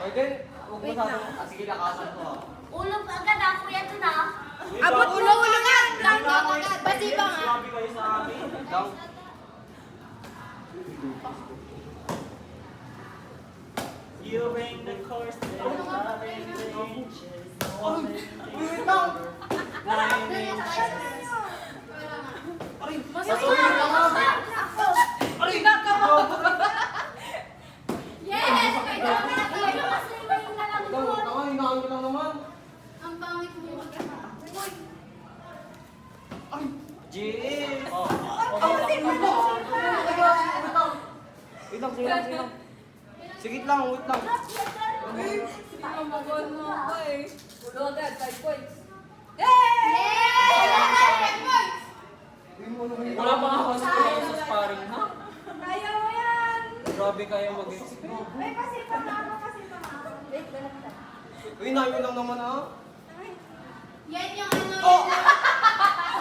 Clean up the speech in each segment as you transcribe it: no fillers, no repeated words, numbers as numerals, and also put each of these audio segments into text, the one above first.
Pwede, huwag mo sabi. Sige, lakasan ko ah. Ulo pa agad ako yan ito na. Abot ulo nga! Basi pa nga! Sabi kayo sa amin. Down. You bring the course that wait lang! Masusunod lang ako! Aray! Yes! Ayun kasi may nalang doon. Tanga, hinaan ko lang naman. Ang pangit mo yung Jeez! Oh. Wait lang, sige lang. Sigit lang, wait lang. Mamagol mo ako eh. Ulo agad, 5 points. Wala pa nga kasi sa sparring, ha? Kaya mo yan! Grabe kayo mag-explore. Ay, pasipa na ako, pasipa na ako. Wait, balak na. Uy, nayo lang naman, ha? Yan yung ano Oh!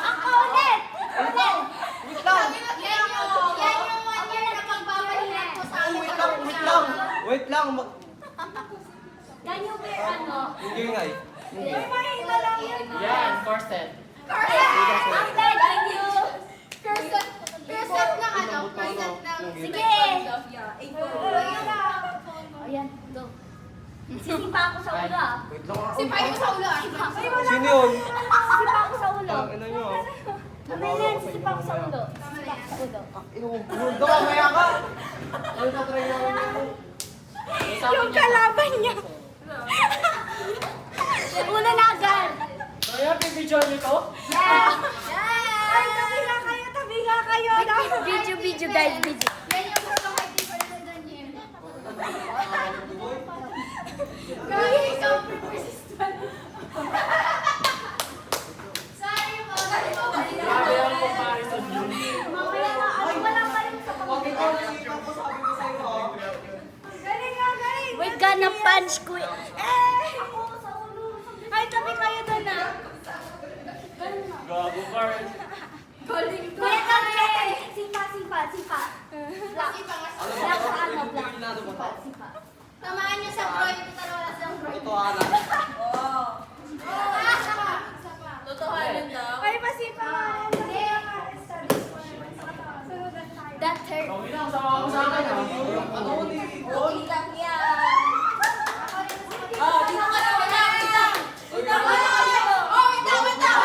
Ako ulit! Wait lang! Wait lang! Yan yung 1 year na pagbabahilan ko sa akin. Wait lang, wait lang! Wait lang! Yan yung may ano. Hindi nga eh. Hindi. Mahina lang yun. Yan, corset. Ang thank you. Curset lang ano, curset lang. Sige. Ayan, go. Sisipa ako sa ulo ah. Wait lang, ha? Sipay mo sa ulo ah. Sino yun? Sisipa ako sa ulo. Ang ina nyo, ha? Mamaya sisipa ako sa ulo. Sisipa ako sa ulo. Ino, mamaya ka! Ano na try namin? Yung kalaban niya. Una na agad. Kaya pipicture niyo to? Yeah. Ay, tabi nga kayo, tabi nga kayo. Video guys, video. Yan yung gusto kay Tipper sa ganyan. Grabe, ikaw persistent. Sorry po, sorry po. Grabe ang comparison niyo. Mamaya na, ano wala pa rin sa Huwag ikaw nasipan ko, sabi ko sa'yo, ha? Galing nga, galing. Wait ka na punch ko. Ako sa ulo. Ay, tabi kayo doon ah. Gago, Carl. Galing to. Kuya, tabi. Sipa. Black. Sipa nga sa Black sa ano, black. Eliminado ba to? Sipa. Tamaan niya sa bro, ito talaga wala silang bro. Ito, Ana. Totohanan daw. Ay, pasipa. That hurt. Kami lang, sama ko sa akin. Ano ni? Okay lang yan. Dito ka na, wala. Dito ka na. Oh, wait lang, wait lang.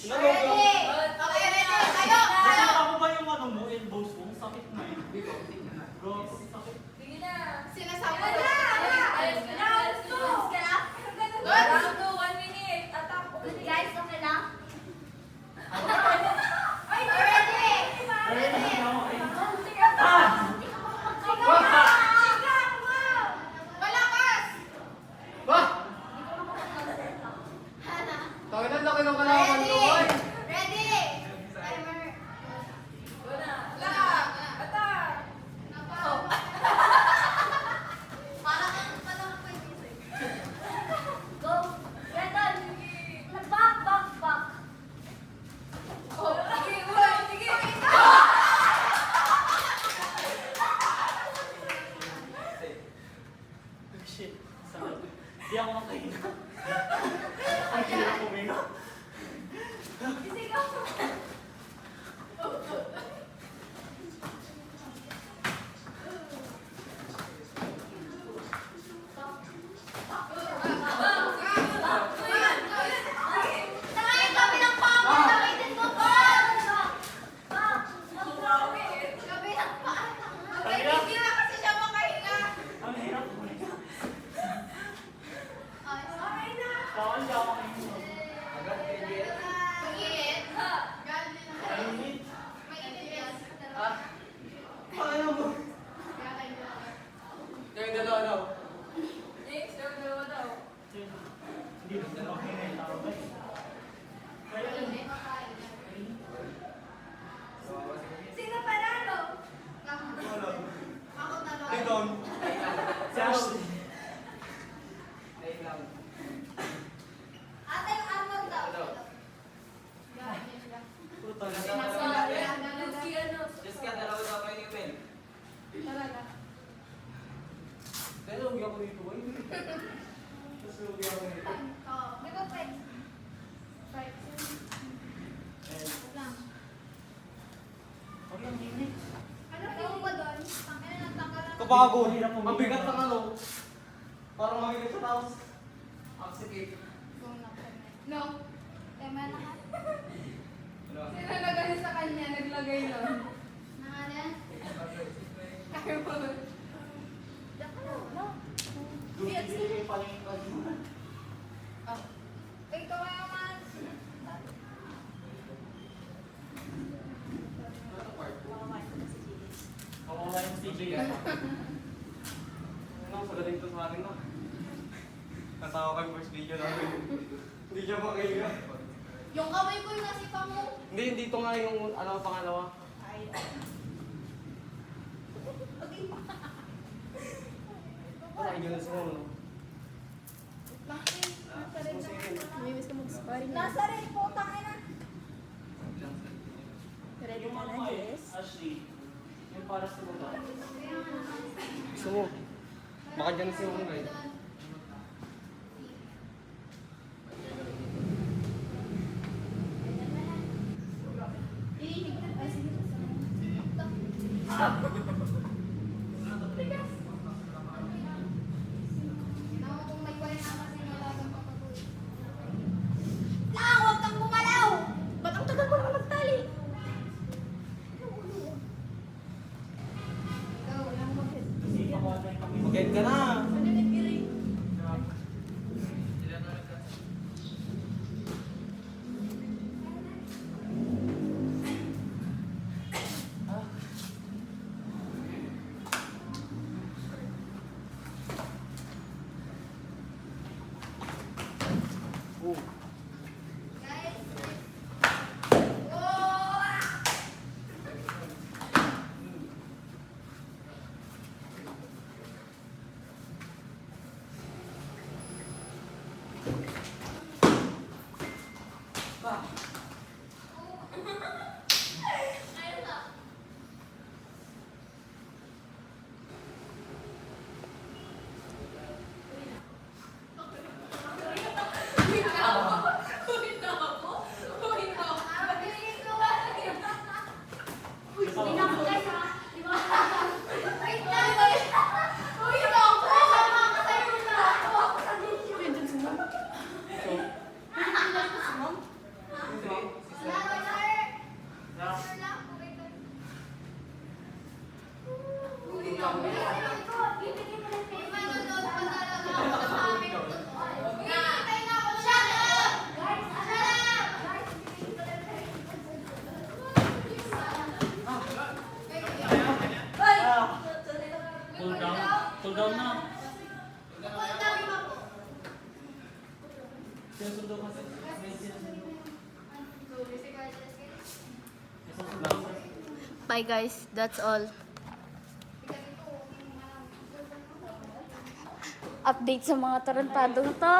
Nalog ka. Okay, ready. Kayo. Kasi ako ba yung ano mo, elbows mo? Sakit na eh. Bro, sakit. Sige na. Sinasabi Wala ko. na. Round 2. Round 2, 1 minute. Attack. Guys, okay lang? Ay, ready. Ready na ako eh. Malakas. Bah! Tawin na laki ng kalaman ko, boy! Ready. Timer. Wala. Attack. Go. Brandon. Back, back, back. Oh, sige, ulo, sige. Shit, sakit. Di ako makahinga. Ang hirap huminga. Tangay kami ng pamo. Takitin mo pa. Back. Gabi ng paa. Okay, hindi na kasi siya makahinga. Ang hirap huminga. Okay na. Bawal di ako makahinga. Mainit. Mainit. Mainit yan. Ayaw mo. Kayong dalawa daw. Next, dalawa daw. Hindi na makahinga yung tao ba eh. Kaya yun. Sino panalo? Wala. Ako na Ay, doon. Si Ashley. Ate, yung armor daw. Puto na. Just ka, dalawa daw kayo ni Ben. Pero huwag ako dito, boy. Tapos huwag ako dito. Huwag lang init. Kapagod. Ang bigat ng ano. Parang magigat sa taos. Oxycake. No. Tema na ka. Sino nagay sa kanya? Naglagay nun. Kaya mo. Dugi-dugi pa lang yung pag-iwan. Ikaw ay naman. Kawawa yung CJ. Ano, pagaling to sa akin no. Natawa ko yung first video namin. Hindi siya makahiga. Yung kamay ko yung nasipa mo. Hindi, dito nga yung ano, pangalawa. Ay. Ay, yun na sila, no? Nasa rin po, tangin na. Ready ka na, Jess? Ashley, yung para sa mga. Gusto mo? Baka dyan si Mong guys. Huwag kang gumalaw! Ba't ang tagal mo naman magtali? Isipan ko ano yung kami. Mag-end ka na. Oh. Okay guys, that's all. Update sa mga tarantadong to.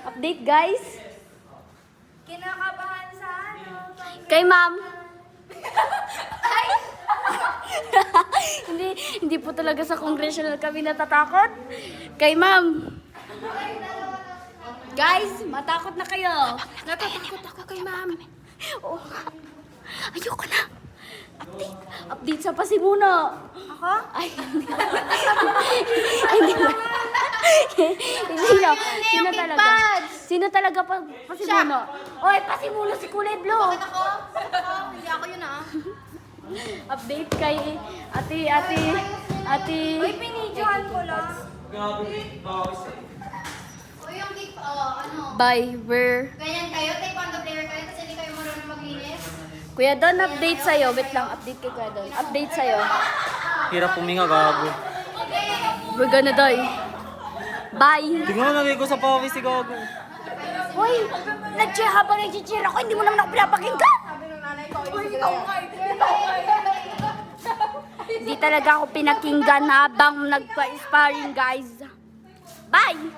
Update guys. Kinakabahan sa ano. Kay ma'am. hindi po talaga sa congressional kami natatakot. Kay ma'am. Guys, matakot na kayo. Natatakot ako kay ma'am. Oh. Ayoko na. Update sa pasimuno. Ako? Ay, hindi. Hindi ba? Sino talaga? Sino talaga pasimuno? Oy, pasimuno si Kulay Blue. Bakit ako? Hindi ako yun ah. Update kay ate. Uy, pinidyohan ko lang. Grabe, bawis eh. O yung ano. Bye, we're... Ganyan kayo, taekwondo player kayo, tapos hindi kayo marunong maglinis. Kuya Don, update sa'yo. Wait lang, update kay Kuya Don. Update sa'yo. Hirap puminga, gago. We're gonna die. Bye. Tingnan mo, nagay ko sa pawis si gago. Hoy, habang nag-cheer ako, hindi mo naman ako pinapakinggan. Sabi ng nanay ko, ikaw nga. Hindi talaga ako pinakinggan habang nagpa-sparring, guys. Bye!